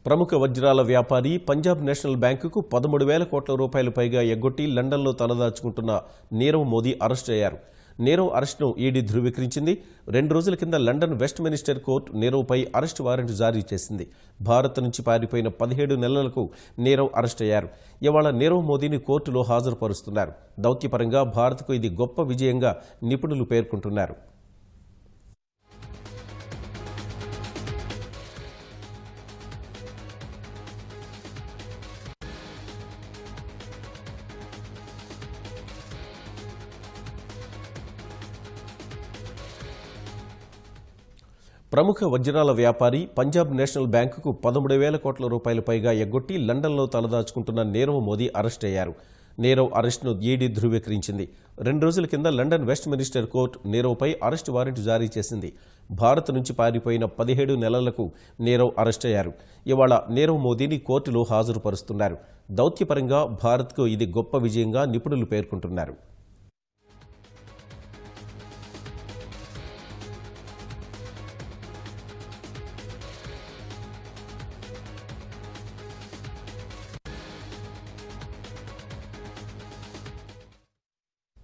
ప్రముఖ వజ్రాల వ్యాపారి పంజాబ్ నేషనల్ బ్యాంకుకు 13,000 కోట్ల రూపాయలు పైగా ఎగ్గొట్టి లండన్లో తలదాచుకుంటున్న నీరవ్ మోదీ అరెస్ట్ అయ్యారు. నీరవ్ అరెస్టును ఈడీ ధృవీకరించింది. 2 రోజుల కింద లండన్ వెస్ట్ మినిస్టర్ కోర్టు నీరవ్పై అరెస్టు వారెంట్ జారీ చేసింది. భారత్ నుంచి పారిపోయిన 17 నెలలకు నీరవ్ అరెస్ట్ అయ్యారు. ఇవాళ నీరవ్ మోదీని కోర్టులో హాజరుపరుస్తున్నారు. దౌత్యపరంగా భారత్కు ఇది గొప్ప విజయంగా నిపుణులు పేర్కొంటున్నారు. ప్రముఖ వజ్రాల వ్యాపారి పంజాబ్ నేషనల్ బ్యాంకుకు 13,000 కోట్ల రూపాయలు పైగా ఎగ్గొట్టి లండన్లో తలదాచుకుంటున్న నీరవ్ మోదీ అరెస్ట్ అయ్యారు. నీరవ్ అరెస్టును ఈడీ ధృవీకరించింది. 2 రోజుల కింద లండన్ వెస్ట్ మినిస్టర్ కోర్టు నీరవ్పై అరెస్టు వారెంట్ జారీ చేసింది. భారత్ నుంచి పారిపోయిన 17 నెలలకు నీరవ్ అరెస్ట్ అయ్యారు. ఇవాళ నీరవ్ మోదీని కోర్టులో హాజరుపరుస్తున్నారు. దౌత్యపరంగా భారత్కు ఇది గొప్ప విజయంగా నిపుణులు పేర్కొంటున్నారు.